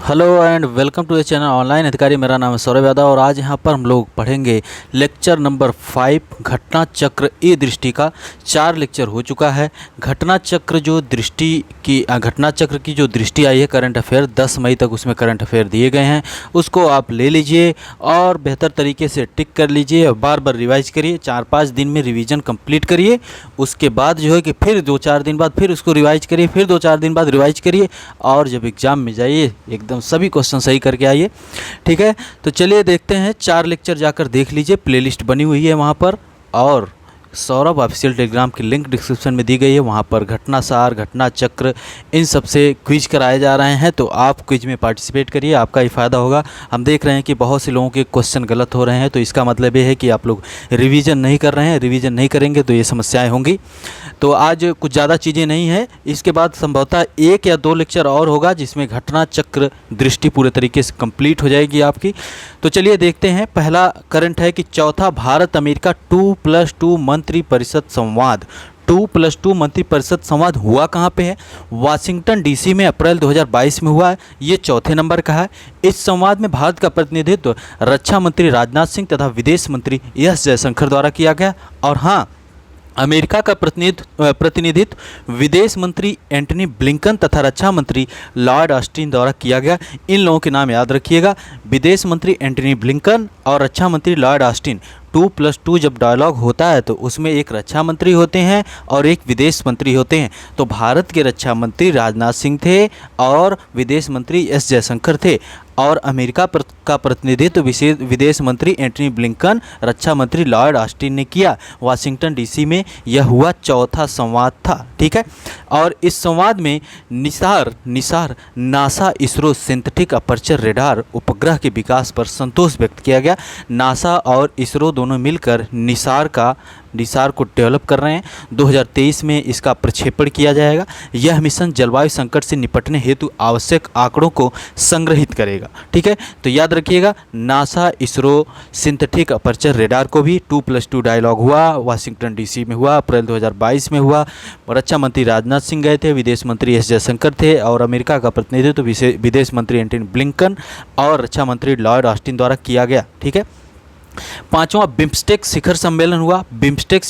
Hello and welcome to the channel online Adhikari. मेरा नाम है सौरभ यादव और आज यहाँ पर हम लोग पढ़ेंगे लेक्चर नंबर 5 घटना चक्र ए दृष्टि का। 4 लेक्चर हो चुका है। घटना चक्र की जो दृष्टि आई है करंट अफेयर 10 मई तक उसमें करंट अफेयर दिए गए हैं, उसको आप ले लीजिए और बेहतर तरीके से टिक कर लीजिए और बार बार रिवाइज करिए। 4-5 दिन में रिवीजन कंप्लीट करिए। उसके बाद जो है कि फिर 2-4 दिन बाद फिर उसको रिवाइज करिए, फिर 2-4 दिन बाद रिवाइज करिए और जब एग्ज़ाम में जाइए एकदम सभी क्वेश्चन सही करके आइए। ठीक है, तो चलिए देखते हैं। 4 लेक्चर जाकर देख लीजिए, प्लेलिस्ट बनी हुई है वहाँ पर और सौरभ ऑफिशियल टेलीग्राम की लिंक डिस्क्रिप्शन में दी गई है। वहाँ पर घटना सार, घटना चक्र, इन सब से क्विज कराए जा रहे हैं, तो आप क्विज में पार्टिसिपेट करिए, आपका ही फ़ायदा होगा। हम देख रहे हैं कि बहुत से लोगों के क्वेश्चन गलत हो रहे हैं, तो इसका मतलब ये है कि आप लोग रिवीजन नहीं कर रहे हैं। रिवीजन नहीं करेंगे तो ये समस्याएं होंगी। तो आज कुछ ज़्यादा चीज़ें नहीं हैं। इसके बाद संभवतः 1 या 2 लेक्चर और होगा जिसमें घटना चक्र दृष्टि पूरे तरीके से कंप्लीट हो जाएगी आपकी। तो चलिए देखते हैं। पहला करंट है कि चौथा भारत अमेरिका 2+2 मंत्री परिषद संवाद 2+2 मंत्री परिषद संवाद हुआ कहाँ पे है? वाशिंगटन डीसी में अप्रैल 2022 में हुआ है। ये चौथे नंबर का है। इस संवाद में भारत का प्रतिनिधित्व रक्षा मंत्री राजनाथ सिंह तथा विदेश मंत्री एस जयशंकर द्वारा किया गया। और हाँ, अमेरिका का प्रतिनिधित्व विदेश मंत्री एंटनी ब्लिंकन तथा रक्षा मंत्री लॉर्ड ऑस्टिन द्वारा किया गया। इन लोगों के नाम याद रखिएगा, विदेश मंत्री एंटनी ब्लिंकन और रक्षा मंत्री लॉर्ड ऑस्टिन। 2+2 जब डायलॉग होता है तो उसमें एक रक्षा मंत्री होते हैं और एक विदेश मंत्री होते हैं। तो भारत के रक्षा मंत्री राजनाथ सिंह थे और विदेश मंत्री एस जयशंकर थे और अमेरिका का प्रतिनिधित्व विदेश मंत्री एंटनी ब्लिंकन, रक्षा मंत्री लॉर्ड ऑस्टिन ने किया। वाशिंगटन डीसी में यह हुआ चौथा संवाद था। ठीक है, और इस संवाद में Nisar NASA ISRO synthetic aperture radar उपग्रह के विकास पर संतोष व्यक्त किया गया। नासा और इसरो दोनों मिलकर निसार को डेवलप कर रहे हैं। 2023 में इसका प्रक्षेपण किया जाएगा। यह मिशन जलवायु संकट से निपटने हेतु आवश्यक आंकड़ों को संग्रहित करेगा। ठीक है, तो याद रखिएगा, NASA ISRO synthetic aperture radar को भी 2+2 डायलॉग हुआ, वाशिंगटन डीसी में हुआ, अप्रैल 2022 में हुआ। रक्षा मंत्री राजनाथ सिंह गए थे, विदेश मंत्री एस जयशंकर थे और अमेरिका का प्रतिनिधित्व विदेश मंत्री एंटनी ब्लिंकन और रक्षा मंत्री लॉर्ड ऑस्टिन द्वारा किया गया। ठीक है, 5वां बिम्स्टेक शिखर सम्मेलन हुआ। बिम्स्टेक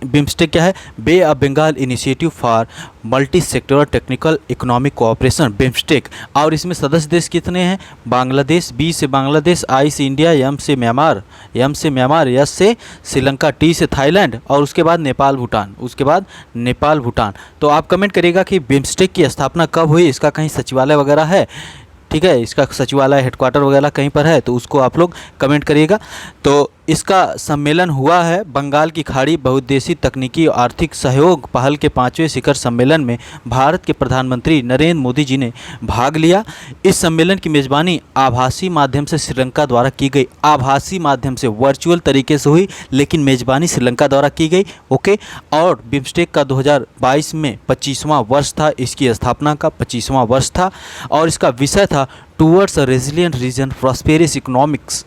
बिम्स्टेक क्या है? Bay of Bengal initiative for multi sectoral technical economic cooperation, BIMSTEC. और इसमें सदस्य देश कितने हैं? बांग्लादेश, बी से बांग्लादेश, आई से इंडिया, एम से म्यांमार, एस से श्रीलंका, टी से थाईलैंड और उसके बाद नेपाल भूटान। तो आप कमेंट करिएगा कि बिम्स्टेक की स्थापना कब हुई, इसका कहीं सचिवालय वगैरह है? ठीक है, इसका सचिवालय हेडक्वार्टर वगैरह कहीं पर है तो उसको आप लोग कमेंट करिएगा। तो इसका सम्मेलन हुआ है। बंगाल की खाड़ी बहुउद्देशीय तकनीकी और आर्थिक सहयोग पहल के 5वें शिखर सम्मेलन में भारत के प्रधानमंत्री नरेंद्र मोदी जी ने भाग लिया। इस सम्मेलन की मेज़बानी आभासी माध्यम से श्रीलंका द्वारा की गई। आभासी माध्यम से, वर्चुअल तरीके से हुई, लेकिन मेज़बानी श्रीलंका द्वारा की गई। ओके, और बिम्स्टेक का 2022 में 25वां वर्ष था। इसकी स्थापना का 25वां वर्ष था और इसका विषय था towards a resilient region, prosperous economics,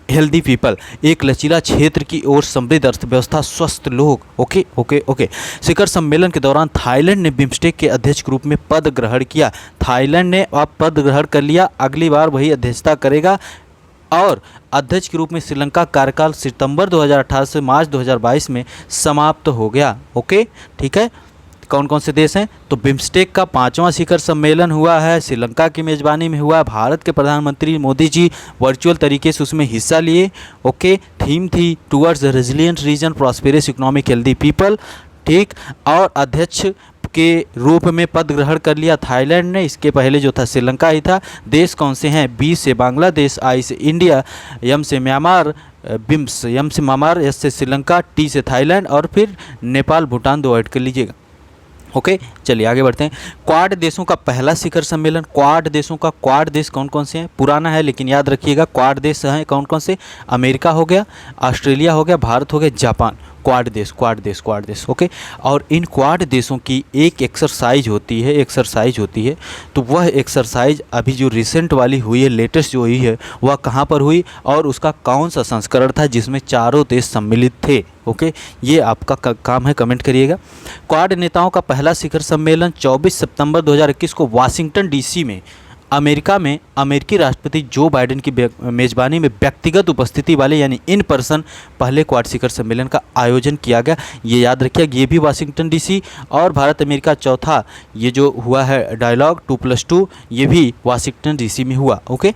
healthy people, एक लचीला क्षेत्र की ओर समृद्ध अर्थव्यवस्था, स्वस्थ लोग। ओके। शिखर सम्मेलन के दौरान थाईलैंड ने बिम्स्टेक के अध्यक्ष के रूप में पद ग्रहण किया। थाईलैंड ने अब पद ग्रहण कर लिया, अगली बार वही अध्यक्षता करेगा और अध्यक्ष के रूप में श्रीलंका कार्यकाल सितंबर 2018 से मार्च 2022 में समाप्त हो गया। ओके, ठीक है। कौन कौन से देश हैं? तो बिम्स्टेक का 5वां शिखर सम्मेलन हुआ है, श्रीलंका की मेज़बानी में हुआ। भारत के प्रधानमंत्री मोदी जी वर्चुअल तरीके से उसमें हिस्सा लिए। ओके, थीम थी towards the resilient region, prosperous economic, healthy people. ठीक, और अध्यक्ष के रूप में पद ग्रहण कर लिया थाईलैंड ने। इसके पहले जो था श्रीलंका ही था। देश कौन से हैं? बी से बांग्लादेश, आई से इंडिया, एम से म्यांमार, एम से म्यांमार, एस से श्रीलंका, टी से थाईलैंड और फिर नेपाल भूटान 2 ऐड कर लीजिएगा। ओके, चलिए आगे बढ़ते हैं। क्वाड देशों का पहला शिखर सम्मेलन। क्वाड देश कौन कौन से हैं? पुराना है लेकिन याद रखिएगा, क्वाड देश हैं कौन कौन से? अमेरिका हो गया, ऑस्ट्रेलिया हो गया, भारत हो गया, जापान। क्वाड देश ओके। और इन क्वाड देशों की एक एक्सरसाइज होती है, तो वह एक्सरसाइज अभी जो रिसेंट वाली हुई है, लेटेस्ट जो हुई है, वह कहाँ पर हुई और उसका कौन सा संस्करण था जिसमें चारों देश सम्मिलित थे। ओके, ये आपका काम है, कमेंट करिएगा। क्वाड नेताओं का पहला शिखर सम्मेलन 24 सितंबर 2021 को वाशिंगटन डीसी में अमेरिका में अमेरिकी राष्ट्रपति जो बाइडेन की मेज़बानी में व्यक्तिगत उपस्थिति वाले यानी इन पर्सन पहले क्वाड शिखर सम्मेलन का आयोजन किया गया। ये याद रखिएगा, ये भी वाशिंगटन डीसी। और भारत अमेरिका चौथा ये जो हुआ है डायलॉग 2+2, ये भी वाशिंगटन डीसी में हुआ। ओके,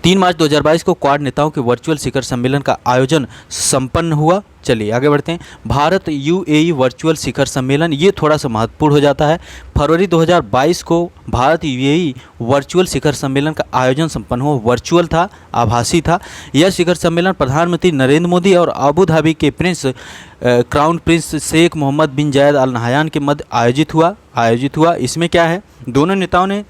3 मार्च 2022 को क्वाड नेताओं के वर्चुअल शिखर सम्मेलन का आयोजन संपन्न हुआ। चलिए आगे बढ़ते हैं। भारत यूएई वर्चुअल शिखर सम्मेलन, ये थोड़ा सा महत्वपूर्ण हो जाता है। फरवरी 2022 को भारत यूएई वर्चुअल शिखर सम्मेलन का आयोजन संपन्न हुआ। वर्चुअल था, आभासी था। यह शिखर सम्मेलन प्रधानमंत्री नरेंद्र मोदी और अबू धाबी के क्राउन प्रिंस शेख मोहम्मद बिन जायद अल नहयान के मध्य आयोजित हुआ। इसमें क्या है, दोनों नेताओं ने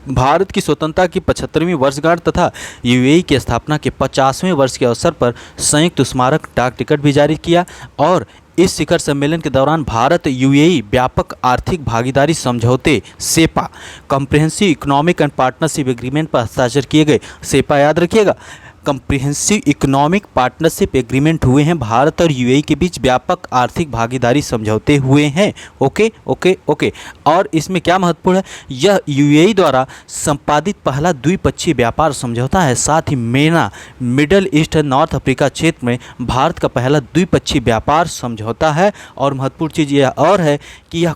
भारत की स्वतंत्रता की 75वीं वर्षगांठ तथा यूएई की स्थापना के 50वें वर्ष के अवसर पर संयुक्त स्मारक डाक टिकट भी जारी किया। और इस शिखर सम्मेलन के दौरान भारत यूएई व्यापक आर्थिक भागीदारी समझौते CEPA comprehensive economic and partnership agreement पर हस्ताक्षर किए गए। सेपा याद रखिएगा, कॉम्प्रिहेंसिव इकोनॉमिक पार्टनरशिप एग्रीमेंट हुए हैं। भारत और यूएई के बीच व्यापक आर्थिक भागीदारी समझौते हुए हैं। ओके। और इसमें क्या महत्वपूर्ण है, यह यूएई द्वारा संपादित पहला द्विपक्षीय व्यापार समझौता है। साथ ही मेना मिडल ईस्ट और नॉर्थ अफ्रीका क्षेत्र में भारत का पहला द्विपक्षीय व्यापार समझौता है। और महत्वपूर्ण चीज़ यह और है कि यह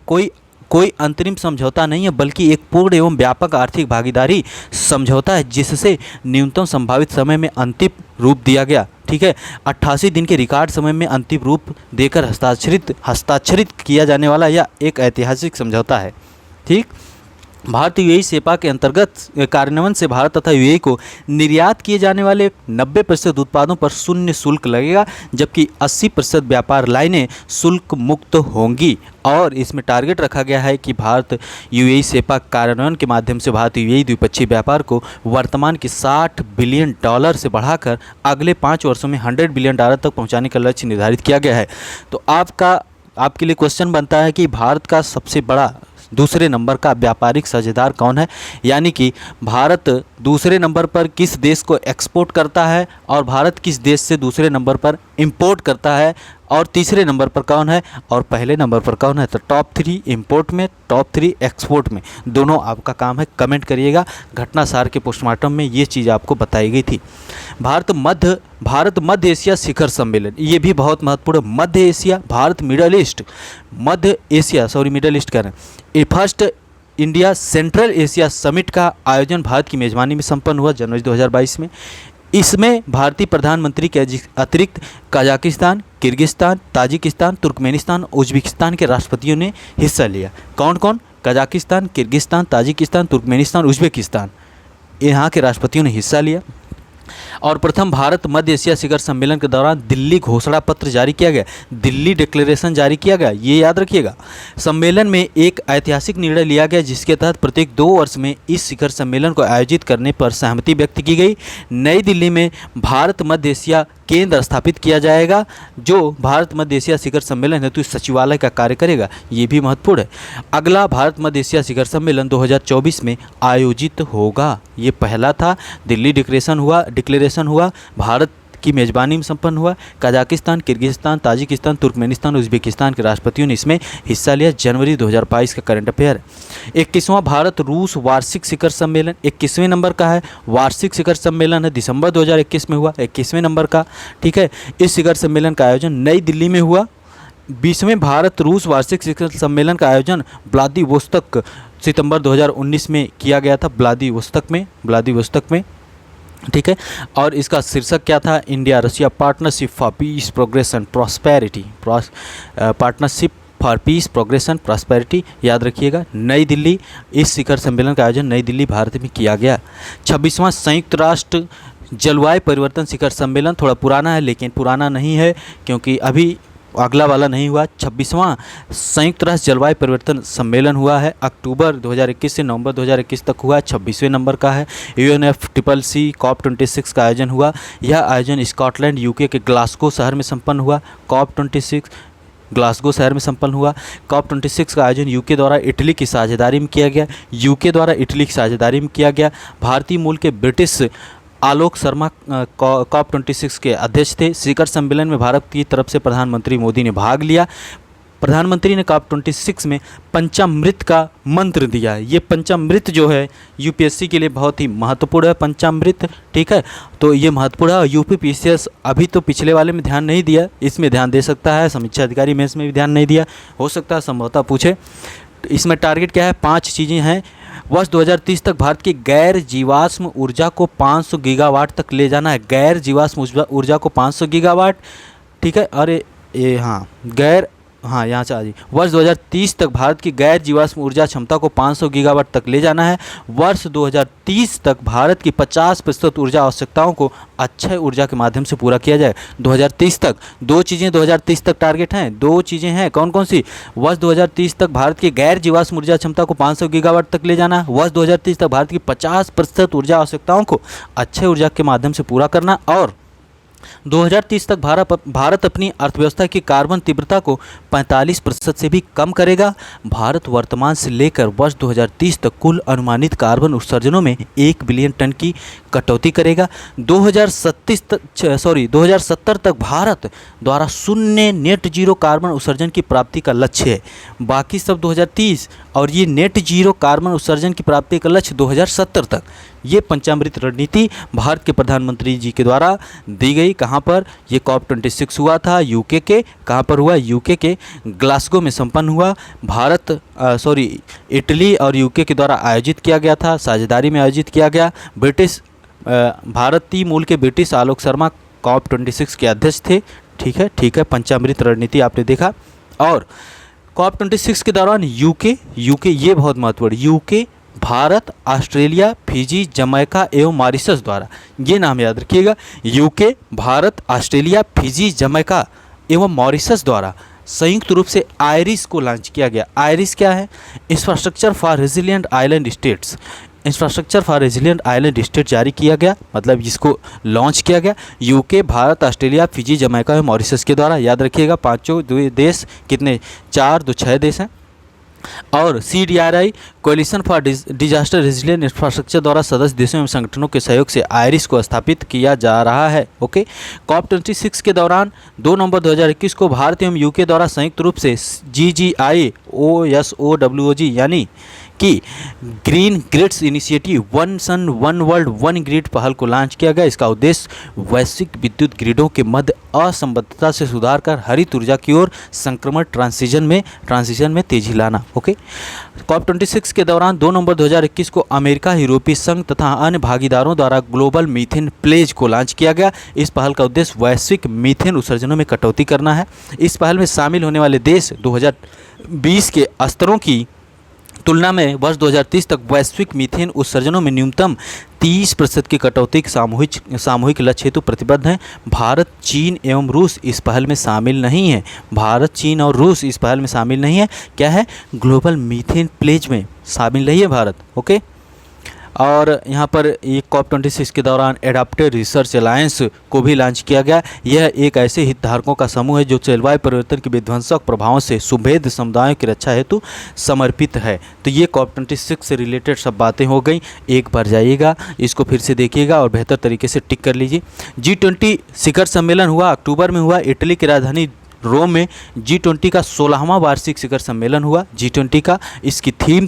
कोई अंतरिम समझौता नहीं है, बल्कि एक पूर्ण एवं व्यापक आर्थिक भागीदारी समझौता है, जिससे न्यूनतम संभावित समय में अंतिम रूप दिया गया। ठीक है, 88 दिन के रिकॉर्ड समय में अंतिम रूप देकर हस्ताक्षरित किया जाने वाला यह एक ऐतिहासिक समझौता है। ठीक, भारत यूएई सेपा के अंतर्गत कार्यान्वयन से भारत तथा यूएई को निर्यात किए जाने वाले 90% उत्पादों पर शून्य शुल्क लगेगा, जबकि 80% व्यापार लाइनें शुल्क मुक्त होंगी। और इसमें टारगेट रखा गया है कि भारत यूएई सेपा कार्यान्वयन के माध्यम से भारत यूएई द्विपक्षीय व्यापार को वर्तमान के $60 बिलियन से बढ़ाकर अगले 5 वर्षों में $100 बिलियन तक पहुँचाने का लक्ष्य निर्धारित किया गया है। तो आपके लिए क्वेश्चन बनता है कि भारत का सबसे बड़ा दूसरे नंबर का व्यापारिक साझेदार कौन है, यानी कि भारत दूसरे नंबर पर किस देश को एक्सपोर्ट करता है और भारत किस देश से दूसरे नंबर पर इंपोर्ट करता है, और तीसरे नंबर पर कौन है और पहले नंबर पर कौन है। तो टॉप 3 इंपोर्ट में, टॉप 3 एक्सपोर्ट में, दोनों आपका काम है, कमेंट करिएगा। घटना सार के पोस्टमार्टम में ये चीज़ आपको बताई गई थी। भारत मध्य एशिया शिखर सम्मेलन, ये भी बहुत महत्वपूर्ण। मध्य एशिया, भारत मिडल ईस्ट कह रहे हैं। First India central Asia summit का आयोजन भारत की मेज़बानी में संपन्न हुआ जनवरी 2022 में। इसमें भारतीय प्रधानमंत्री के अतिरिक्त Kazakhstan, Kyrgyzstan, Tajikistan, Turkmenistan, Uzbekistan के राष्ट्रपतियों ने हिस्सा लिया। कौन कौन? Kazakhstan, Kyrgyzstan, Tajikistan, Turkmenistan, Uzbekistan, यहाँ के राष्ट्रपतियों ने हिस्सा लिया। और प्रथम भारत मध्य एशिया शिखर सम्मेलन के दौरान दिल्ली घोषणा पत्र जारी किया गया, दिल्ली डिक्लेरेशन जारी किया गया, ये याद रखिएगा। सम्मेलन में एक ऐतिहासिक निर्णय लिया गया जिसके तहत प्रत्येक 2 वर्ष में इस शिखर सम्मेलन को आयोजित करने पर सहमति व्यक्त की गई। नई दिल्ली में भारत मध्य एशिया केंद्र स्थापित किया जाएगा, जो भारत मध्य एशिया शिखर सम्मेलन हेतु सचिवालय का कार्य करेगा, ये भी महत्वपूर्ण है। अगला भारत मध्य एशिया शिखर सम्मेलन 2024 में आयोजित होगा। ये पहला था, दिल्ली डिक्लेरेशन हुआ, भारत की मेज़बानी में संपन्न हुआ। Kazakhstan, Kyrgyzstan, Tajikistan, Turkmenistan, Uzbekistan के राष्ट्रपतियों ने इसमें हिस्सा लिया। जनवरी 2022 का करंट अफेयर। 21वां भारत रूस वार्षिक शिखर सम्मेलन 21वें नंबर का है, वार्षिक शिखर सम्मेलन है, दिसंबर 2021 में हुआ, 21वें नंबर का। ठीक है, इस शिखर सम्मेलन का आयोजन नई दिल्ली में हुआ। 20वें भारत रूस वार्षिक शिखर सम्मेलन का आयोजन व्लादिवोस्तोक सितंबर 2019 में किया गया था, व्लादिवोस्तोक में। ठीक है, और इसका शीर्षक क्या था? India Russia partnership for piece progress and prosperity, partnership for piece progress and prosperity, याद रखिएगा। नई दिल्ली, इस शिखर सम्मेलन का आयोजन नई दिल्ली भारत में किया गया। 26वां संयुक्त राष्ट्र जलवायु परिवर्तन शिखर सम्मेलन, थोड़ा पुराना है लेकिन पुराना नहीं है, क्योंकि अभी अगला वाला नहीं हुआ। 26वां संयुक्त राष्ट्र जलवायु परिवर्तन सम्मेलन हुआ है, अक्टूबर 2021 से नवंबर 2021 तक हुआ, 26वें नंबर का है। UNFCCC COP26 का आयोजन हुआ। यह आयोजन स्कॉटलैंड यूके के ग्लासगो शहर में संपन्न हुआ। COP26 ग्लासगो शहर में संपन्न हुआ। COP26 का आयोजन यूके द्वारा इटली की साझेदारी में किया गया। यूके द्वारा इटली की साझेदारी में किया गया। भारतीय मूल के ब्रिटिश आलोक शर्मा COP26 के अध्यक्ष थे। शिखर सम्मेलन में भारत की तरफ से प्रधानमंत्री मोदी ने भाग लिया। प्रधानमंत्री ने COP26 में पंचामृत का मंत्र दिया। ये पंचामृत जो है यूपीएससी के लिए बहुत ही महत्वपूर्ण है, पंचामृत, ठीक है। तो ये महत्वपूर्ण है। यूपीपीसीएस अभी तो पिछले वाले में ध्यान नहीं दिया, इसमें ध्यान दे सकता है। समीक्षा अधिकारी में इसमें भी ध्यान नहीं दिया, हो सकता है संभवतः पूछे। तो इसमें टारगेट क्या है? 5 चीज़ें हैं। वर्ष 2030 तक भारत की गैर जीवाश्म ऊर्जा को 500 गीगावाट तक ले जाना है। गैर जीवाश्म ऊर्जा को 500 गीगावाट, ठीक है। अरे ये यहाँ से आ जाइए। वर्ष 2030 तक भारत की गैर जीवाश्म ऊर्जा क्षमता को 500 गीगावाट तक ले जाना है। वर्ष 2030 तक भारत की 50% ऊर्जा आवश्यकताओं को अक्षय ऊर्जा के माध्यम से पूरा किया जाए। 2030 तक 2 चीज़ें 2030 तक टारगेट हैं, 2 चीज़ें हैं। कौन कौन सी? वर्ष 2030 तक भारत की गैर जीवाश्म ऊर्जा क्षमता को 500 गीगावाट तक ले जाना। वर्ष 2030 तक भारत की 50% ऊर्जा आवश्यकताओं को अक्षय ऊर्जा के माध्यम से पूरा करना। और 2030 तक भारत अपनी अर्थव्यवस्था की कार्बन तीव्रता को 45% से भी कम करेगा। भारत वर्तमान से लेकर वर्ष 2030 तक कुल अनुमानित कार्बन उत्सर्जनों में 1 बिलियन टन की कटौती करेगा। 2070 तक भारत द्वारा शून्य नेट जीरो कार्बन उत्सर्जन की प्राप्ति का लक्ष्य है। बाकी सब 2030 और ये नेट जीरो कार्बन उत्सर्जन की प्राप्ति का लक्ष्य 2070 तक। ये पंचामृत रणनीति भारत के प्रधानमंत्री जी के द्वारा दी गई। कहाँ पर? ये COP26 हुआ था यूके के, कहाँ पर हुआ? यूके के ग्लासगो में संपन्न हुआ। इटली और यूके के द्वारा आयोजित किया गया था, साझेदारी में आयोजित किया गया। भारतीय मूल के ब्रिटिश आलोक शर्मा COP26 के अध्यक्ष थे, ठीक है। पंचामृत रणनीति आपने देखा। और COP26 के दौरान यूके ये बहुत महत्वपूर्ण, UK, Bharat, Australia, Fiji, Jamaica एवं मॉरिशस द्वारा, ये नाम याद रखिएगा, UK, Bharat, Australia, Fiji, Jamaica एवं मॉरिशस द्वारा संयुक्त रूप से आयरिस को लॉन्च किया गया। आयरिस क्या है? Infrastructure for resilient island states. Infrastructure for resilient island state जारी किया गया, मतलब जिसको लॉन्च किया गया UK, Bharat, Australia, Fiji, Jamaica एवं मॉरिशस के द्वारा। याद रखिएगा 5 देश कितने? 4, 2, 6 देश हैं। और CDRI coalition for disaster resilient infrastructure द्वारा सदस्य देशों एवं संगठनों के सहयोग से आयरिस को स्थापित किया जा रहा है। ओके। COP26 के दौरान 2 नवंबर 2021 को भारत एवं यूके द्वारा संयुक्त रूप से GGIOSOWOG यानी कि green grids initiative one sun one world one grid पहल को लॉन्च किया गया। इसका उद्देश्य वैश्विक विद्युत ग्रिडों के मध्य असंबद्धता से सुधार कर हरित ऊर्जा की ओर संक्रमण ट्रांजिशन में तेजी लाना। ओके। COP26 के दौरान 2 नवंबर 2021 को अमेरिका, यूरोपीय संघ तथा अन्य भागीदारों द्वारा ग्लोबल मीथेन प्लेज को लॉन्च किया गया। इस पहल का उद्देश्य वैश्विक मीथेन उत्सर्जनों में कटौती करना है। इस पहल में शामिल होने वाले देश 2020 के स्तरों की तुलना में वर्ष 2030 तक वैश्विक मीथेन उत्सर्जनों में न्यूनतम 30% की कटौती के सामूहिक लक्ष्य हेतु प्रतिबद्ध हैं। भारत, चीन एवं रूस इस पहल में शामिल नहीं है। भारत, चीन और रूस इस पहल में शामिल नहीं है। क्या है? ग्लोबल मीथेन प्लेज में शामिल नहीं है भारत। ओके। और यहाँ पर ये COP26 के दौरान एडाप्टिव रिसर्च अलायंस को भी लॉन्च किया गया। यह एक ऐसे हितधारकों का समूह है जो जलवायु परिवर्तन के विध्वंसक प्रभावों से सुभेद्य समुदायों की रक्षा हेतु समर्पित है। तो ये COP26 से रिलेटेड सब बातें हो गई। एक बार जाइएगा, इसको फिर से देखिएगा और बेहतर तरीके से टिक कर लीजिए। G20 शिखर सम्मेलन हुआ, अक्टूबर में हुआ, इटली की राजधानी रोम में। G20 का 16वां वार्षिक शिखर सम्मेलन हुआ। G20 का इसकी थीम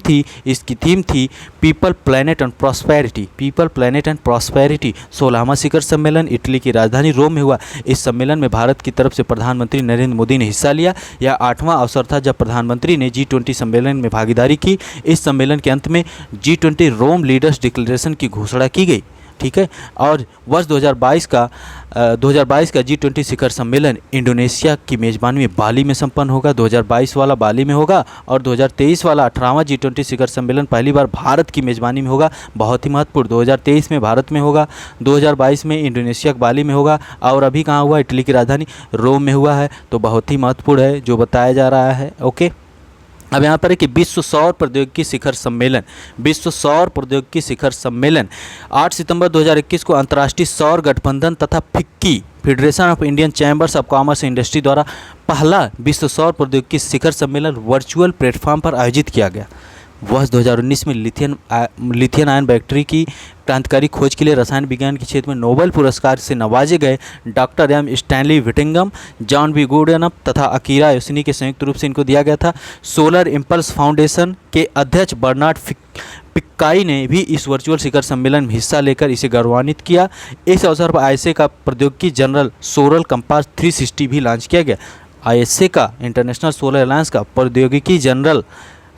थी पीपल, प्लैनेट एंड प्रॉस्पेरिटी। 16वां शिखर सम्मेलन इटली की राजधानी रोम में हुआ। इस सम्मेलन में भारत की तरफ से प्रधानमंत्री नरेंद्र मोदी ने हिस्सा लिया। यह 8वां अवसर था जब प्रधानमंत्री ने G20 सम्मेलन में भागीदारी की। इस सम्मेलन के अंत में G20 रोम लीडर्स डिक्लेरेशन की घोषणा की गई। ठीक है। और वर्ष 2022 का G20 शिखर सम्मेलन इंडोनेशिया की मेज़बानी में बाली में संपन्न होगा। 2022 वाला बाली में होगा और 2023 वाला 18वां G20 शिखर सम्मेलन पहली बार भारत की मेज़बानी में होगा। बहुत ही महत्वपूर्ण, 2023 में भारत में होगा, 2022 में इंडोनेशिया के बाली में होगा और अभी कहाँ हुआ, इटली की राजधानी रोम में हुआ है। तो बहुत ही महत्वपूर्ण है जो बताया जा रहा है। ओके, अब यहाँ पर है कि विश्व सौर प्रौद्योगिकी शिखर सम्मेलन, विश्व सौर प्रौद्योगिकी शिखर सम्मेलन 8 सितंबर 2021 को अंतर्राष्ट्रीय सौर गठबंधन तथा FICCI federation of Indian chambers of commerce industry द्वारा पहला विश्व सौर प्रौद्योगिकी शिखर सम्मेलन वर्चुअल प्लेटफॉर्म पर आयोजित किया गया। वर्ष 2019 में लिथियम आयन बैटरी की क्रांतिकारी खोज के लिए रसायन विज्ञान के क्षेत्र में नोबेल पुरस्कार से नवाजे गए doctor M Stanley Whittingham, John B Goodenough तथा अकीरा योसिनी के संयुक्त रूप से इनको दिया गया था। सोलर इम्पल्स फाउंडेशन के अध्यक्ष बर्नार्ड पिक्काई ने भी इस वर्चुअल शिखर सम्मेलन में हिस्सा लेकर इसे गौरवान्वित किया। इस अवसर पर आईएसए का प्रौद्योगिकी जनरल सोलर कंपास 360 भी लॉन्च किया गया। आईएसए का इंटरनेशनल सोलर अलायंस का प्रौद्योगिकी जनरल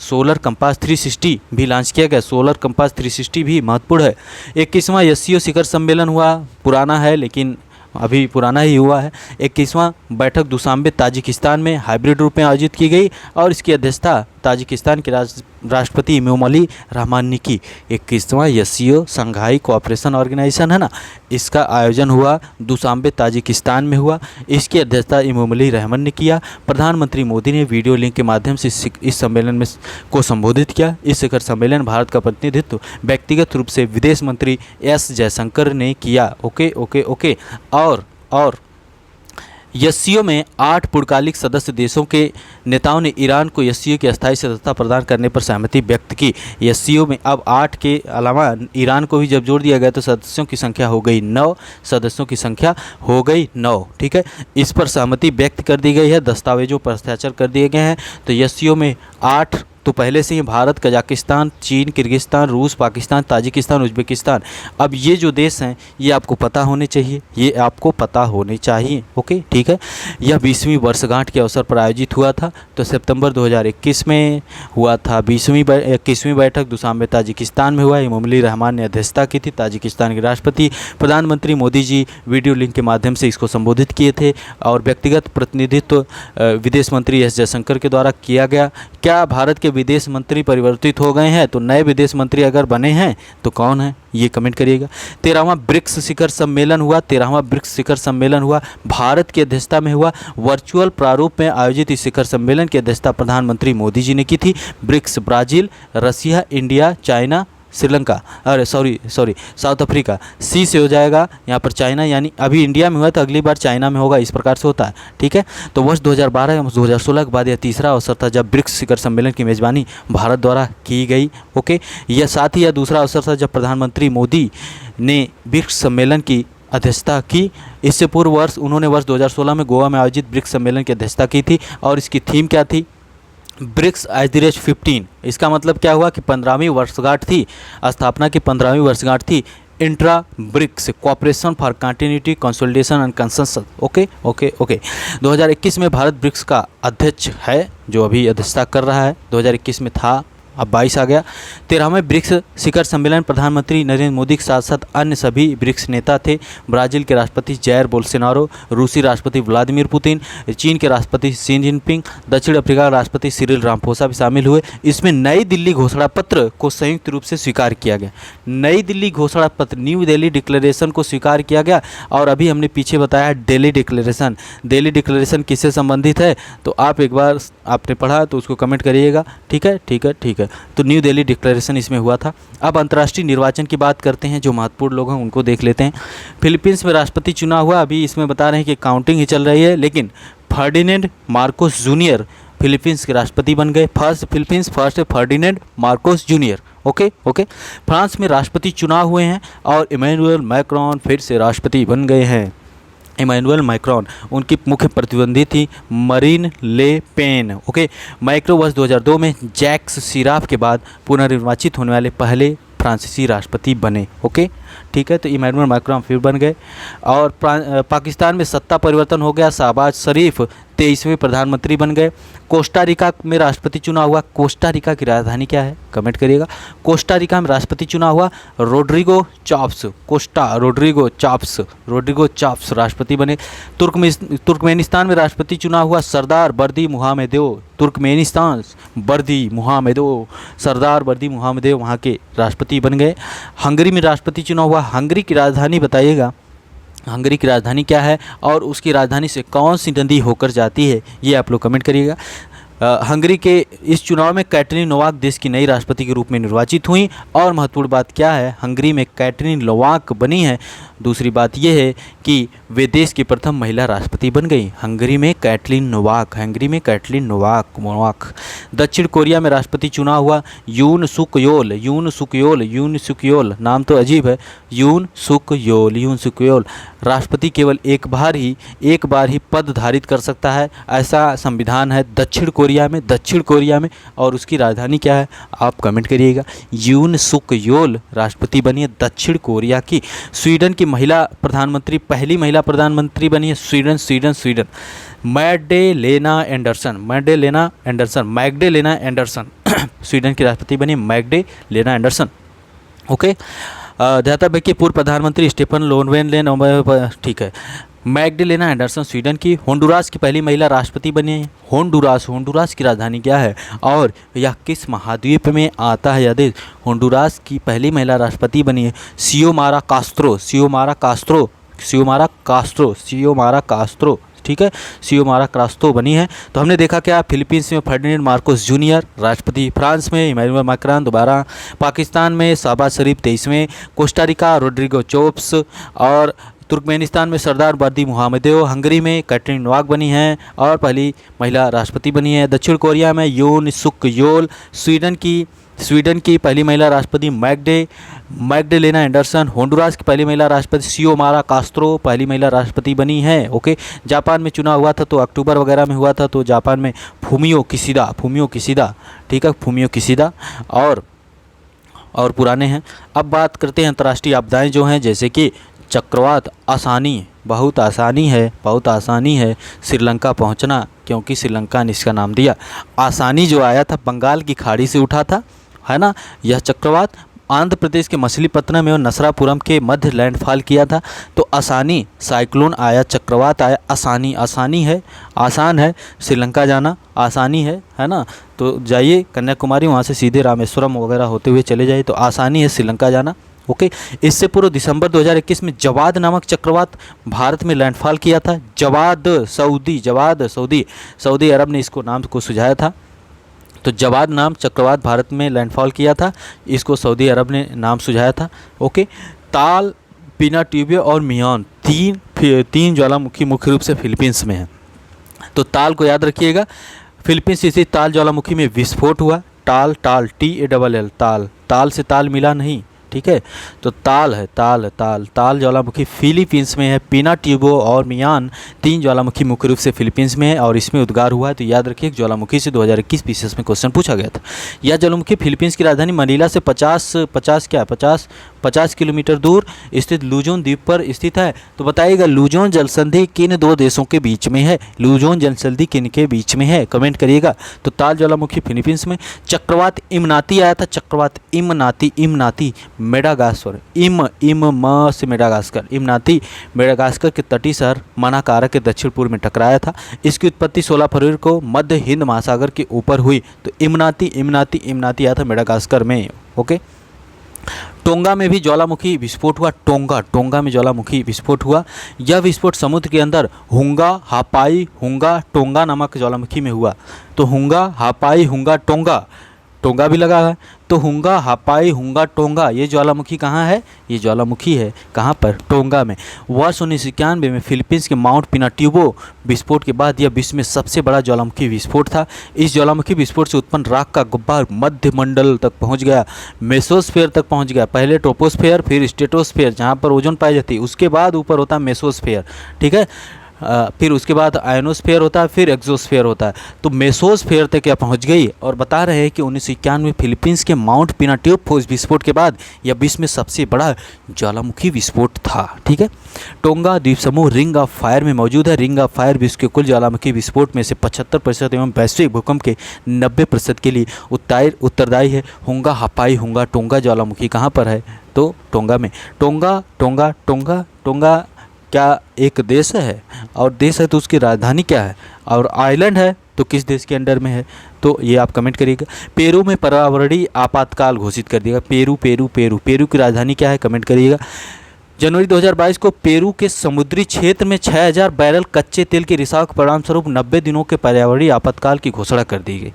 सोलर कंपास 360 भी लॉन्च किया गया। सोलर कंपास 360 भी महत्वपूर्ण है। 21वां एससीओ शिखर सम्मेलन हुआ, पुराना है लेकिन अभी पुराना ही हुआ है। 21वां बैठक दुशांबे ताजिकिस्तान में हाइब्रिड रूप में आयोजित की गई और इसकी अध्यक्षता ताजिकिस्तान के राष्ट्रपति इमोमली रहमान ने की। 21वां एससीओ संघाई कोऑपरेशन ऑर्गेनाइजेशन है ना, इसका आयोजन हुआ दुशांबे ताजिकिस्तान में हुआ। इसकी अध्यक्षता इमोमली रहमान ने किया। प्रधानमंत्री मोदी ने वीडियो लिंक के माध्यम से इस सम्मेलन में को संबोधित किया। इस शिखर सम्मेलन भारत का प्रतिनिधित्व व्यक्तिगत रूप से विदेश मंत्री एस जयशंकर ने किया। ओके। और एससीओ में 8 पूर्णकालिक सदस्य देशों के नेताओं ने ईरान को एससीओ की अस्थायी सदस्यता प्रदान करने पर सहमति व्यक्त की। एससीओ में अब 8 के अलावा ईरान को भी जब जोड़ दिया गया तो सदस्यों की संख्या हो गई 9, सदस्यों की संख्या हो गई 9, ठीक है। इस पर सहमति व्यक्त कर दी गई है, दस्तावेजों पर हस्ताक्षर कर दिए गए हैं। तो एससीओ में 8 तो पहले से ही भारत, कजाकिस्तान, चीन, किर्गिस्तान, रूस, पाकिस्तान, ताजिकिस्तान, उज्बेकिस्तान। अब ये जो देश हैं ये आपको पता होने चाहिए, ये आपको पता होने चाहिए। ओके, ठीक है। यह 20वीं वर्षगांठ के अवसर पर आयोजित हुआ था। तो सितंबर 2021 में हुआ था 21वीं बैठक दुशांबे ताजिकिस्तान में हुआ। इमोमली रहमान ने अध्यक्षता की थी। ताजिकिस्तान के राष्ट्रपति प्रधानमंत्री मोदी जी वीडियो लिंक के माध्यम से इसको संबोधित किए थे और व्यक्तिगत प्रतिनिधित्व विदेश मंत्री एस जयशंकर के द्वारा किया गया। क्या भारत के विदेश मंत्री परिवर्तित हो गए हैं? तो नए विदेश मंत्री अगर बने हैं तो कौन है ये कमेंट करिएगा। 13वां ब्रिक्स शिखर सम्मेलन हुआ। 13वां ब्रिक्स शिखर सम्मेलन हुआ, भारत की अध्यक्षता में हुआ। वर्चुअल प्रारूप में आयोजित इस शिखर सम्मेलन की अध्यक्षता प्रधानमंत्री मोदी जी ने की थी। ब्रिक्स ब्राज़ील, रसिया, इंडिया, चाइना, श्रीलंका, अरे सॉरी साउथ अफ्रीका, सी से हो जाएगा यहाँ पर चाइना, यानी अभी इंडिया में हुआ तो अगली बार चाइना में होगा, इस प्रकार से होता है, ठीक है। तो वर्ष 2012 या 2016 के बाद यह तीसरा अवसर था जब ब्रिक्स शिखर सम्मेलन की मेज़बानी भारत द्वारा की गई। ओके, यह साथ ही यह दूसरा अवसर था जब प्रधानमंत्री मोदी ने ब्रिक्स सम्मेलन की अध्यक्षता की। इससे पूर्व वर्ष उन्होंने वर्ष 2016 में गोवा में आयोजित ब्रिक्स सम्मेलन की अध्यक्षता की थी और इसकी थीम क्या थी? BRICS at the rate 15। इसका मतलब क्या हुआ कि 15वीं वर्षगांठ थी, स्थापना की 15वीं वर्षगांठ थी। Intra BRICS cooperation for continuity, consolidation and consensus. Okay. 2021 में भारत ब्रिक्स का अध्यक्ष है, जो अभी अध्यक्षता कर रहा है। 2021 में था, अब 22 आ गया। 13वें ब्रिक्स शिखर सम्मेलन प्रधानमंत्री नरेंद्र मोदी के साथ साथ अन्य सभी ब्रिक्स नेता थे। ब्राज़ील के राष्ट्रपति जैर बोल्सोनारो, रूसी राष्ट्रपति व्लादिमीर पुतिन, चीन के राष्ट्रपति शी जिनपिंग, दक्षिण अफ्रीका के राष्ट्रपति सिरिल रामाफोसा भी शामिल हुए। इसमें नई दिल्ली घोषणा पत्र को संयुक्त रूप से स्वीकार किया गया। नई दिल्ली घोषणा पत्र, न्यू दिल्ली डिक्लेरेशन को स्वीकार किया गया। और अभी हमने पीछे बताया दिल्ली डिक्लेरेशन। दिल्ली डिक्लेरेशन किससे संबंधित है तो आप एक बार आपने पढ़ा तो उसको कमेंट करिएगा, ठीक है। तो न्यू दिल्ली डिक्लेरेशन इसमें हुआ था। अब अंतर्राष्ट्रीय निर्वाचन की बात करते हैं, जो महत्वपूर्ण लोग हैं उनको देख लेते हैं। फिलीपींस में राष्ट्रपति चुनाव हुआ। अभी इसमें बता रहे हैं कि काउंटिंग ही चल रही है, लेकिन फर्डिनेंड मार्कोस जूनियर फिलीपींस के राष्ट्रपति बन गए। First Ferdinand Marcos junior. Okay. France में राष्ट्रपति चुनाव हुए हैं और इमैनुअल मैक्रोन फिर से राष्ट्रपति बन गए हैं। इमैनुअल मैक्रोन, उनकी मुख्य प्रतिद्वंदी थी मरीन ले पेन। ओके, मैक्रो वर्ष 2002 में जैक्स शिराफ के बाद पुनर्निर्वाचित होने वाले पहले फ्रांसीसी राष्ट्रपति बने। ओके। ठीक है। तो इमैनुअल मैक्रोन फिर बन गए। और पाकिस्तान में सत्ता परिवर्तन हो गया, शहबाज शरीफ 23वें प्रधानमंत्री बन गए। कोस्टा रिका में राष्ट्रपति चुनाव हुआ। कोस्टा रिका की राजधानी क्या है, कमेंट करिएगा। कोस्टा रिका में राष्ट्रपति चुनाव हुआ, रोड्रिगो चाव्स, रोड्रिगो चाव्स राष्ट्रपति बने। तुर्कमेनिस्तान में राष्ट्रपति चुनाव हुआ, सरदार बर्दी मुहामेदोव, तुर्कमेनिस्तान बर्दी मुहामेदोव, सरदार बर्दी मुहामेदोव वहाँ के राष्ट्रपति बन गए। हंगरी में राष्ट्रपति चुनाव हुआ। हंगरी की राजधानी बताइएगा, हंगरी की राजधानी क्या है और उसकी राजधानी से कौन सी नदी होकर जाती है, ये आप लोग कमेंट करिएगा। हंगरी के इस चुनाव में कैटरीन नोवाक देश की नई राष्ट्रपति के रूप में निर्वाचित हुई। और महत्वपूर्ण बात क्या है, हंगरी में कैटरीन नोवाक बनी है। दूसरी बात यह है कि वे देश की प्रथम महिला राष्ट्रपति बन गई। हंगरी में कैटरीन नोवाक। दक्षिण कोरिया में राष्ट्रपति चुनाव हुआ, यून सुक योल, नाम तो अजीब है, यून सुक योल। राष्ट्रपति केवल एक बार ही पद धारित कर सकता है, ऐसा संविधान है दक्षिण कोरिया में। और उसकी राजधानी क्या है, आप कमेंट करिएगा। यून सुक योल राष्ट्रपति बनी है दक्षिण कोरिया की। स्वीडन की पहली महिला प्रधानमंत्री बनी है स्वीडन। मैग्डेलेना एंडरसन स्वीडन की राष्ट्रपति बनी मैग्डेलेना एंडरसन। ओके, ध्यातव्य है कि पूर्व प्रधानमंत्री स्टेफन लोवेन, ठीक है। मैग्डेलेना एंडरसन स्वीडन की। होंडुरास की पहली महिला राष्ट्रपति बनी है। होंडुरास की राजधानी क्या है और यह किस महाद्वीप में आता है यह देश। होंडुरास की पहली महिला राष्ट्रपति बनी है सियोमारा कास्त्रो, ठीक है, सियोमारा कास्त्रो बनी है। तो हमने देखा क्या, फिलीपींस में फर्डिनेंड मार्कोस जूनियर राष्ट्रपति, फ्रांस में इमैनुअल मैक्रोन दोबारा, पाकिस्तान में शहबाज शरीफ 23वें, कोस्टा रिका रोड्रिगो चाव्स, और तुर्कमेनिस्तान में सरदार बर्दी मुहामेदोव, हंगरी में कैटरीन नोवाक बनी हैं और पहली महिला राष्ट्रपति बनी है। दक्षिण कोरिया में यून सुक योल, स्वीडन की पहली महिला राष्ट्रपति मैग्डेलेना एंडरसन, होंडुरास की पहली महिला राष्ट्रपति सियोमारा कास्त्रो पहली महिला राष्ट्रपति बनी है। ओके, जापान में चुनाव हुआ था तो अक्टूबर वगैरह में हुआ था, तो जापान में फूमियो किशिदा, ठीक है, फूमियो किशिदा और पुराने हैं। अब बात करते हैं अंतर्राष्ट्रीय आपदाएं जो हैं, जैसे कि चक्रवात बहुत आसानी है श्रीलंका पहुंचना, क्योंकि श्रीलंका ने इसका नाम दिया। आसानी जो आया था बंगाल की खाड़ी से उठा था, है ना। यह चक्रवात आंध्र प्रदेश के मछलीपत्तनम एवं नसरापुरम के मध्य लैंडफॉल किया था। तो आसानी साइक्लोन आया, चक्रवात आया, आसानी है, आसान है श्रीलंका जाना, आसानी है ना। तो जाइए कन्याकुमारी, वहाँ से सीधे रामेश्वरम वगैरह होते हुए चले जाइए, तो आसानी है श्रीलंका जाना। ओके, इससे पूर्व दिसंबर 2021 में जवाद नामक चक्रवात भारत में लैंडफॉल किया था। जवाद सऊदी अरब ने इसको नाम को सुझाया था। तो जवाद नाम चक्रवात भारत में लैंडफॉल किया था, इसको सऊदी अरब ने नाम सुझाया था। ओके, ताल, पिनाट्यूबो और मियान तीन ज्वालामुखी मुख्य रूप से फिलीपींस में है। तो ताल को याद रखिएगा, फिलीपींस स्थित ताल ज्वालामुखी में विस्फोट हुआ। ताल TALL, ताल से ताल मिला नहीं, ठीक है। तो ताल ज्वालामुखी फिलीपींस में है। पिनाट्यूबो और मियान तीन ज्वालामुखी मुख्य रूप से फिलीपींस में है और इसमें उद्गार हुआ है। तो याद रखिए, ज्वालामुखी से 2021 पीसीएस में क्वेश्चन पूछा गया था। यह ज्वालामुखी फिलीपींस की राजधानी मनीला से 50 किलोमीटर दूर स्थित लुजोन द्वीप पर स्थित है। तो बताइएगा, लुजोन जलसंधि किन दो देशों के बीच में है? लुजोन जलसंधि किन के बीच में है, कमेंट करिएगा। तो ताल ज्वालामुखी फिलीपींस में। चक्रवात इमनाती आया था, चक्रवात इमनाती मेडागास्कर, इमनाती मेडागास्कर के तटीय शहर मनाकारा के दक्षिण पूर्व में टकराया था। इसकी उत्पत्ति 16 फरवरी को मध्य हिंद महासागर के ऊपर हुई। तो इमनाती आया था मेडागास्कर में। ओके, टोंगा में भी ज्वालामुखी विस्फोट हुआ। टोंगा में ज्वालामुखी विस्फोट हुआ। यह विस्फोट समुद्र के अंदर हुंगा हापाई हुंगा टोंगा नामक ज्वालामुखी में हुआ। तो हुंगा हापाई हुंगा टोंगा भी लगा है। तो हुंगा हापाई हुंगा टोंगा, ये ज्वालामुखी कहाँ है? ये ज्वालामुखी है कहाँ पर? टोंगा में। वर्ष 1991 में फिलीपींस के माउंट पिनाट्यूबो विस्फोट के बाद यह विश्व में सबसे बड़ा ज्वालामुखी विस्फोट था। इस ज्वालामुखी विस्फोट से उत्पन्न राख का गुब्बार मध्य मंडल तक पहुँच गया, मेसोस्फेयर तक पहुँच गया। पहले ट्रोपोस्फेयर, फिर स्ट्रेटोस्फेयर जहाँ पर ओजोन पाई जाती है, उसके बाद ऊपर होता है मेसोस्फेयर, ठीक है। फिर उसके बाद आयनोस्फीयर होता है, फिर एक्सोस्फीयर होता है। तो मेसोस्फीयर तक यह पहुंच गई और बता रहे हैं कि 1991 में फिलीपींस के माउंट पिनाट्यूब विस्फोट के बाद यह विश्व में सबसे बड़ा ज्वालामुखी विस्फोट था। ठीक है, टोंगा द्वीप समूह रिंग ऑफ फायर में मौजूद है। रिंग ऑफ फायर विश्व के कुल ज्वालामुखी विस्फोट में से 75% एवं वैश्विक भूकंप के 90% के लिए उत्तरदायी है। हुंगा हपाई हुंगा टोंगा ज्वालामुखी कहाँ पर है? तो टोंगा में। टोंगा टोंगा टोंगा टोंगा क्या एक देश है? और देश है तो उसकी राजधानी क्या है? और आइलैंड है तो किस देश के अंडर में है? तो ये आप कमेंट करिएगा। पेरू में पर्यावरणीय आपातकाल घोषित कर दिया। पेरू पेरू पेरू पेरू की राजधानी क्या है? कमेंट करिएगा। जनवरी 2022 को पेरू के समुद्री क्षेत्र में 6000 बैरल कच्चे तेल के रिसाव के परिणामस्वरूप 90 दिनों के पर्यावरणीय आपातकाल की घोषणा कर दी गई।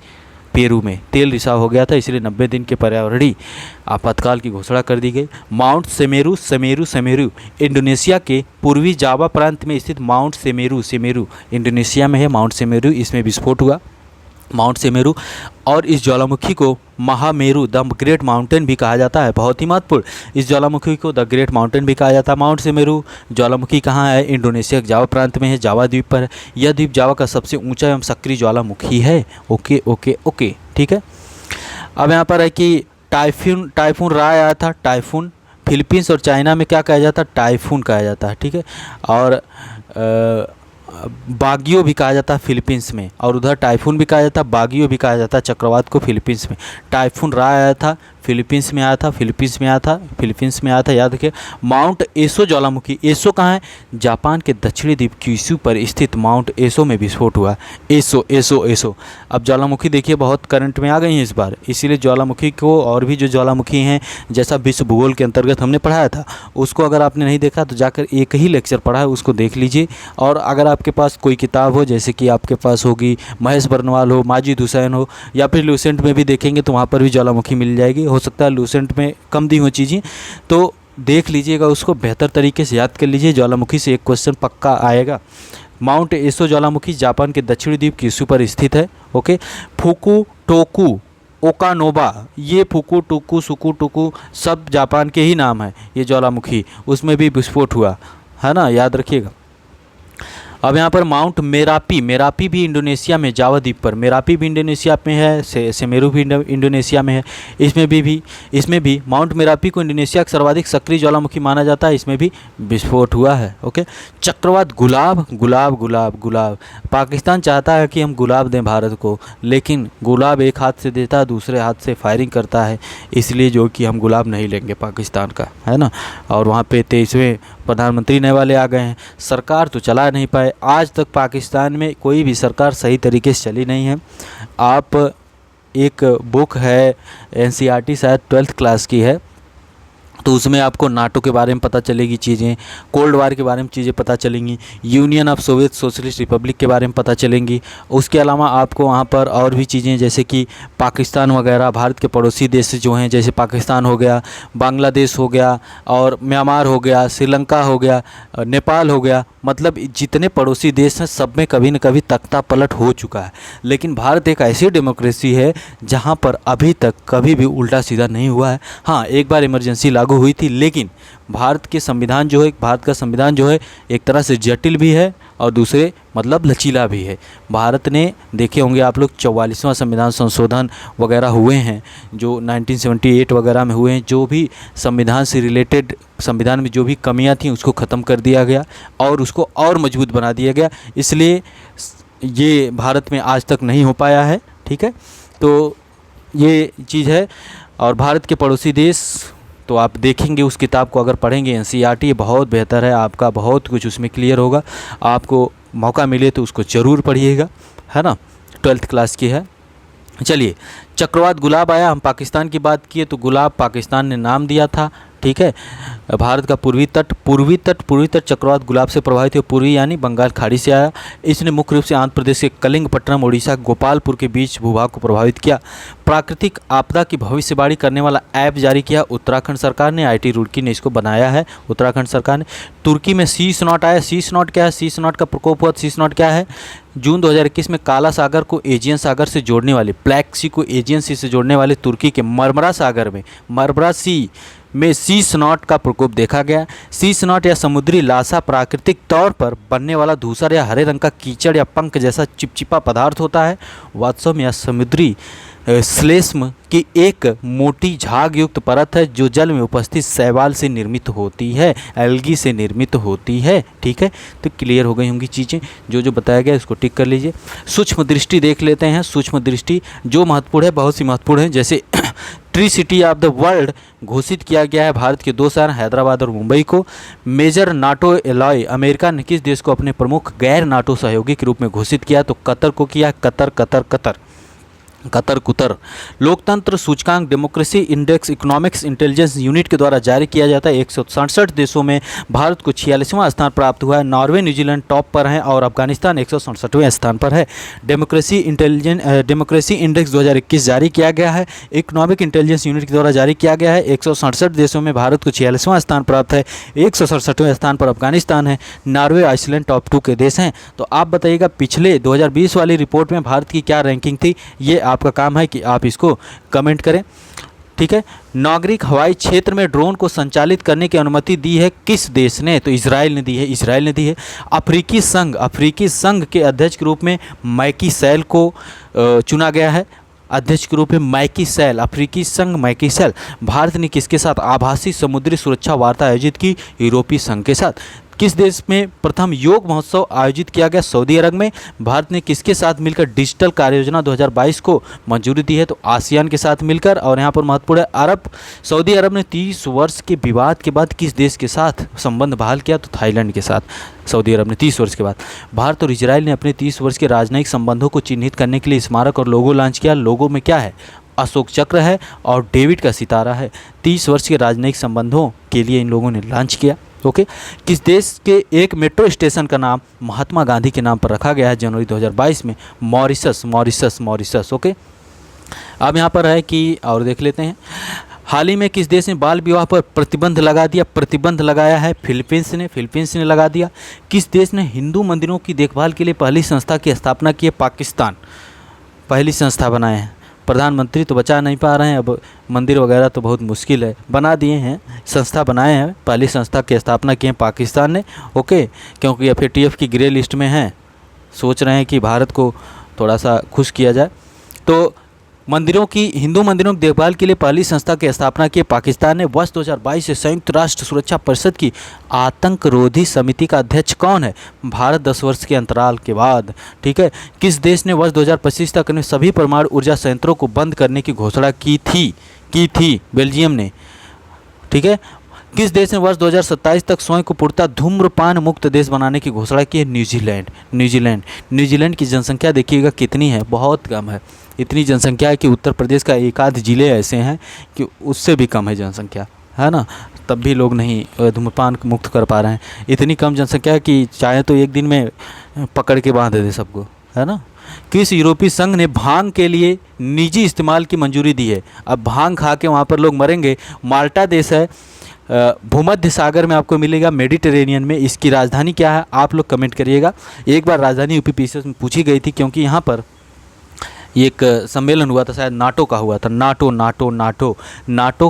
पेरू में तेल रिसाव हो गया था, इसलिए 90 दिन के पर्यावरणीय आपातकाल की घोषणा कर दी गई। Mount Semeru Semeru Semeru Indonesia के पूर्वी जावा प्रांत में स्थित माउंट सेमेरू सेमेरू इंडोनेशिया में है। माउंट सेमेरू, इसमें विस्फोट हुआ माउंट सेमेरू। और इस ज्वालामुखी को महामेरू द ग्रेट माउंटेन भी कहा जाता है। बहुत ही महत्वपूर्ण, इस ज्वालामुखी को द ग्रेट माउंटेन भी कहा जाता है। माउंट सेमेरू ज्वालामुखी कहाँ है? इंडोनेशिया के जावा प्रांत में है, जावा द्वीप पर है। यह द्वीप जावा का सबसे ऊंचा एवं सक्रिय ज्वालामुखी है। ओके ओके ओके, ठीक है। अब यहाँ पर है कि टाइफून राय आया था। टाइफून फिलीपींस और चाइना में क्या कहा जाता है? टाइफून कहा जाता है। ठीक है, और बागियो भी कहा जाता है फिलीपींस में, और उधर टाइफून भी कहा जाता है, बागियो भी कहा जाता है चक्रवात को फिलीपींस में। टाइफून राय आया था, फिलीपींस में आया था, फिलीपींस में आया था, याद रखिए। माउंट एसो ज्वालामुखी, एसो कहाँ है? जापान के दक्षिणी द्वीप क्यूशू पर स्थित माउंट एसो में विस्फोट हुआ। एसो एसो एसो। अब ज्वालामुखी देखिए बहुत करंट में आ गई हैं इस बार, इसीलिए ज्वालामुखी को और भी जो ज्वालामुखी हैं, जैसा विश्व भूगोल के अंतर्गत हमने पढ़ाया था, उसको अगर आपने नहीं देखा तो जाकर एक ही लेक्चर पढ़ा है उसको देख लीजिए। और अगर आपके पास कोई किताब हो, जैसे कि आपके पास होगी महेश बर्नवाल हो, माजिद हुसैन हो, या फिर लूसेंट में भी देखेंगे तो वहाँ पर भी ज्वालामुखी मिल जाएगी। हो सकता है लूसेंट में कम दी हुई चीज़ें, तो देख लीजिएगा, उसको बेहतर तरीके से याद कर लीजिए। ज्वालामुखी से एक क्वेश्चन पक्का आएगा। माउंट एसो ज्वालामुखी जापान के दक्षिणी द्वीप क्यूशू पर स्थित है। ओके, फुकू टोकू ओकानोबा, ये फुकू टोकू सुकू टोकू सब जापान के ही नाम है। ये ज्वालामुखी, उसमें भी विस्फोट हुआ है ना, याद रखिएगा। अब यहाँ पर माउंट मेरापी, मेरापी भी इंडोनेशिया में, जावा द्वीप पर। मेरापी भी इंडोनेशिया में है, सेमेरू भी इंडोनेशिया में है। इसमें भी माउंट मेरापी को इंडोनेशिया का सर्वाधिक सक्रिय ज्वालामुखी माना जाता है। इसमें भी विस्फोट हुआ है। ओके, चक्रवात गुलाब गुलाब गुलाब गुलाब। पाकिस्तान चाहता है कि हम गुलाब दें भारत को, लेकिन गुलाब एक हाथ से देता है, दूसरे हाथ से फायरिंग करता है, इसलिए जो कि हम गुलाब नहीं लेंगे पाकिस्तान का, है ना। और वहाँ पे 23वें प्रधानमंत्री नए वाले आ गए हैं। सरकार तो चला नहीं पाए, आज तक पाकिस्तान में कोई भी सरकार सही तरीके से चली नहीं है। आप एक बुक है एनसीईआरटी, शायद 12th क्लास की है, तो उसमें आपको नाटो के बारे में पता चलेगी चीज़ें, कोल्ड वार के बारे में चीज़ें पता चलेंगी, union of Soviet socialist Republic के बारे में पता चलेंगी। उसके अलावा आपको वहाँ पर और भी चीज़ें, जैसे कि पाकिस्तान वगैरह, भारत के पड़ोसी देश जो हैं, जैसे पाकिस्तान हो गया, बांग्लादेश हो गया, और म्यांमार हो गया, श्रीलंका हो गया, नेपाल हो गया, मतलब जितने पड़ोसी देश हैं सब में कभी न कभी तख्ता पलट हो चुका है। लेकिन भारत एक ऐसी डेमोक्रेसी है जहाँ पर अभी तक कभी भी उल्टा सीधा नहीं हुआ है। हाँ, एक बार इमरजेंसी लागू हुई थी, लेकिन भारत का संविधान जो है एक तरह से जटिल भी है और दूसरे मतलब लचीला भी है। भारत ने, देखे होंगे आप लोग, 44वां संविधान संशोधन वगैरह हुए हैं जो 1978 वगैरह में हुए हैं, जो भी संविधान से रिलेटेड, संविधान में जो भी कमियां थी उसको ख़त्म कर दिया गया और उसको और मजबूत बना दिया गया। इसलिए ये भारत में आज तक नहीं हो पाया है। ठीक है, तो ये चीज़ है। और भारत के पड़ोसी देश, तो आप देखेंगे उस किताब को अगर पढ़ेंगे, एनसीईआरटी बहुत बेहतर है, आपका बहुत कुछ उसमें क्लियर होगा। आपको मौका मिले तो उसको ज़रूर पढ़िएगा, है ना। 12th क्लास की है। चलिए, चक्रवात गुलाब आया। हम पाकिस्तान की बात किए तो गुलाब पाकिस्तान ने नाम दिया था। ठीक है, भारत का पूर्वी तट चक्रवात गुलाब से प्रभावित है। पूर्वी यानी बंगाल खाड़ी से आया। इसने मुख्य रूप से आंध्र प्रदेश के कलिंगपट्टनम, उड़ीसा गोपालपुर के बीच भूभाग को प्रभावित किया। प्राकृतिक आपदा की भविष्यवाणी करने वाला ऐप जारी किया उत्तराखंड सरकार ने, आईटी रुड़की ने इसको बनाया है, उत्तराखंड सरकार ने। तुर्की में शीश नॉट आया। शीश नॉट क्या है? शीश नॉट का प्रकोप हुआ। शीश नॉट क्या है? जून 2021 में काला सागर को एजियन सागर से जोड़ने वाले, ब्लैक सी को एजियन सी से जोड़ने वाले तुर्की के मरमरा सागर में, मरमरा सी में सी स्नॉट का प्रकोप देखा गया। सी स्नॉट या समुद्री लासा प्राकृतिक तौर पर बनने वाला धूसर या हरे रंग का कीचड़ या पंख जैसा चिपचिपा पदार्थ होता है। वास्तव में यह समुद्री श्लेष्म की एक मोटी झाग युक्त परत है जो जल में उपस्थित शैवाल से निर्मित होती है, एल्गी से निर्मित होती है। ठीक है, तो क्लियर हो गई होंगी चीज़ें, जो जो बताया गया इसको टिक कर लीजिए। सूक्ष्म दृष्टि देख लेते हैं। सूक्ष्म दृष्टि जो महत्वपूर्ण है, बहुत सी महत्वपूर्ण है, जैसे tree city of the world घोषित किया गया है भारत के 2 शहर हैदराबाद और मुंबई को। मेजर नाटो एलॉय अमेरिका ने किस देश को अपने प्रमुख गैर नाटो सहयोगी के रूप में घोषित किया? तो कतर को किया। कतर कतर कतर कतर कुतर। लोकतंत्र सूचकांक democracy index economics intelligence unit के द्वारा जारी किया जाता है। 167 देशों में भारत को 46वां स्थान प्राप्त हुआ है। नॉर्वे न्यूजीलैंड टॉप पर हैं और अफगानिस्तान 167वें स्थान पर है। डेमोक्रेसी इंडेक्स 2021 जारी किया गया है। इकोनॉमिक इंटेलिजेंस यूनिट के द्वारा जारी किया गया है। 167 देशों में भारत को 46वां स्थान प्राप्त है। 167वें स्थान पर अफगानिस्तान है। नॉर्वे आइसलैंड टॉप 2 के देश हैं। तो आप बताइएगा पिछले 2020 वाली रिपोर्ट में भारत की क्या रैंकिंग थी? ये आपका काम है कि आप इसको कमेंट करें। ठीक है, नागरिक हवाई क्षेत्र में ड्रोन को संचालित करने की अनुमति दी है किस देश ने? तो इजराइल ने दी है। इजराइल ने दी है। अफ्रीकी संघ के अध्यक्ष के रूप में मैकी सैल को चुना गया है। अध्यक्ष के रूप में मैकी सैल, अफ्रीकी संघ मैकी सैल। भारत ने किसके साथ आभासी समुद्री सुरक्षा वार्ता आयोजित की? यूरोपीय संघ के साथ। किस देश में प्रथम योग महोत्सव आयोजित किया गया? सऊदी अरब में। भारत ने किसके साथ मिलकर डिजिटल कार्य योजना 2022 को मंजूरी दी है? तो आसियान के साथ मिलकर। और यहाँ पर महत्वपूर्ण है अरब, सऊदी अरब ने 30 वर्ष के विवाद के बाद किस देश के साथ संबंध बहाल किया? तो थाईलैंड के साथ। सऊदी अरब ने 30 वर्ष के बाद। भारत और इजराइल ने अपने 30 वर्ष के राजनयिक संबंधों को चिन्हित करने के लिए स्मारक और लोगो लॉन्च किया। लोगो में क्या है? अशोक चक्र है और डेविड का सितारा है। 30 वर्ष के राजनयिक संबंधों के लिए इन लोगों ने लॉन्च किया। ओके, किस देश के एक मेट्रो स्टेशन का नाम महात्मा गांधी के नाम पर रखा गया है जनवरी 2022 में? मॉरिशस। ओके, अब यहाँ पर है कि और देख लेते हैं, हाल ही में किस देश ने बाल विवाह पर प्रतिबंध लगा दिया? प्रतिबंध लगाया है फिलीपींस ने लगा दिया। किस देश ने हिंदू मंदिरों की देखभाल के लिए पहली संस्था की स्थापना की है? पाकिस्तान। पहली संस्था बनाए हैं। प्रधानमंत्री तो बचा नहीं पा रहे हैं, अब मंदिर वगैरह तो बहुत मुश्किल है, बना दिए हैं, संस्था बनाए हैं। पहली संस्था की स्थापना की है पाकिस्तान ने। ओके, क्योंकि FATF की ग्रे लिस्ट में है, सोच रहे हैं कि भारत को थोड़ा सा खुश किया जाए। तो हिंदू मंदिरों की देखभाल के लिए पहली संस्था की स्थापना की पाकिस्तान ने। वर्ष 2022 से संयुक्त राष्ट्र सुरक्षा परिषद की आतंकरोधी समिति का अध्यक्ष कौन है? भारत 10 वर्ष के अंतराल के बाद। ठीक है, किस देश ने वर्ष 2025 तक अपने सभी परमाणु ऊर्जा संयंत्रों को बंद करने की घोषणा की थी? बेल्जियम ने। ठीक है, किस देश ने वर्ष 2027 तक स्वयं को पूर्णतः धूम्रपान मुक्त देश बनाने की घोषणा की है? न्यूजीलैंड की जनसंख्या देखिएगा कितनी है, बहुत कम है। इतनी जनसंख्या है कि उत्तर प्रदेश का एक आध जिले ऐसे हैं कि उससे भी कम है जनसंख्या, है ना, तब भी लोग नहीं धूम्रपान मुक्त कर पा रहे हैं। इतनी कम जनसंख्या है कि चाहे तो एक दिन में पकड़ के बांध दे सबको, है ना। किस यूरोपीय संघ ने भांग के लिए निजी इस्तेमाल की मंजूरी दी है? अब भांग खा के वहाँ पर लोग मरेंगे। माल्टा देश है, भूमध्य सागर में आपको मिलेगा, मेडिटेरेनियन में। इसकी राजधानी क्या है? आप लोग कमेंट करिएगा। एक बार राजधानी UPPSC में पूछी गई थी, क्योंकि यहाँ पर एक सम्मेलन हुआ था, शायद नाटो का हुआ था। नाटो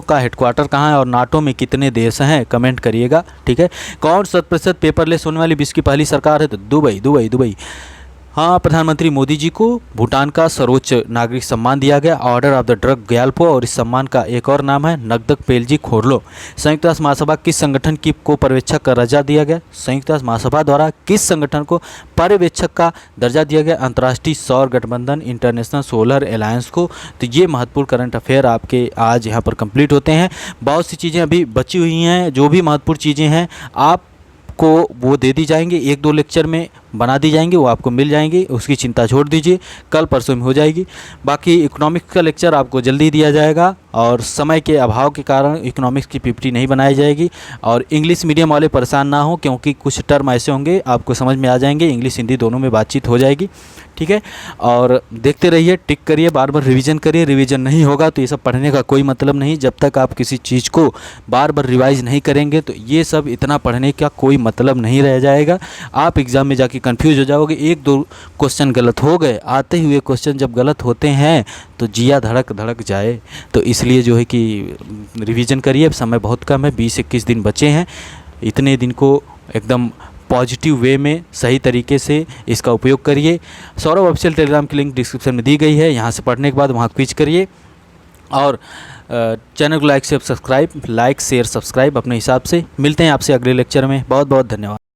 का हेडक्वार्टर कहाँ है और नाटो में कितने देश हैं? कमेंट करिएगा। ठीक है, कौन 100% पेपरलेस होने वाली विश्व की पहली सरकार है? तो दुबई। हाँ, प्रधानमंत्री मोदी जी को भूटान का सर्वोच्च नागरिक सम्मान दिया गया, order of the drug Gyalpo, और इस सम्मान का एक और नाम है नगदक पेलजी खोरलो। संयुक्त राष्ट्र महासभा किस संगठन को पर्यवेक्षक का दर्जा दिया गया? संयुक्त राष्ट्र महासभा द्वारा किस संगठन को पर्यवेक्षक का दर्जा दिया गया? अंतर्राष्ट्रीय सौर गठबंधन, इंटरनेशनल सोलर अलायंस को। तो ये महत्वपूर्ण करंट अफेयर आपके आज यहाँ पर कंप्लीट होते हैं। बहुत सी चीज़ें अभी बची हुई हैं, जो भी महत्वपूर्ण चीज़ें हैं आपको वो दे दी जाएंगी, 1-2 लेक्चर में बना दी जाएंगी, वो आपको मिल जाएंगी, उसकी चिंता छोड़ दीजिए, कल परसों में हो जाएगी। बाकी इकोनॉमिक्स का लेक्चर आपको जल्दी दिया जाएगा, और समय के अभाव के कारण इकोनॉमिक्स की PPT नहीं बनाई जाएगी। और इंग्लिश मीडियम वाले परेशान ना हो, क्योंकि कुछ टर्म ऐसे होंगे आपको समझ में आ जाएंगे, इंग्लिश हिंदी दोनों में बातचीत हो जाएगी। ठीक है। और देखते रहिए, टिक करिए, बार बार रिवीजन करिए। रिवीजन नहीं होगा तो ये सब पढ़ने का कोई मतलब नहीं। जब तक आप किसी चीज़ को बार बार रिवाइज नहीं करेंगे तो ये सब इतना पढ़ने का कोई मतलब नहीं रह जाएगा। आप एग्ज़ाम में जाके कंफ्यूज हो जाओगे। एक दो क्वेश्चन गलत हो गए, आते हुए क्वेश्चन जब गलत होते हैं तो जिया धड़क धड़क जाए। तो इसलिए जो है कि रिवीजन करिए। समय बहुत कम है, 20-21 दिन बचे हैं। इतने दिन को एकदम पॉजिटिव वे में सही तरीके से इसका उपयोग करिए। सौरभ ऑफिशियल टेलीग्राम की लिंक डिस्क्रिप्शन में दी गई है, यहाँ से पढ़ने के बाद वहाँ क्विज करिए। और चैनल को लाइक शेयर सब्सक्राइब अपने हिसाब से। मिलते हैं आपसे अगले लेक्चर में। बहुत बहुत धन्यवाद।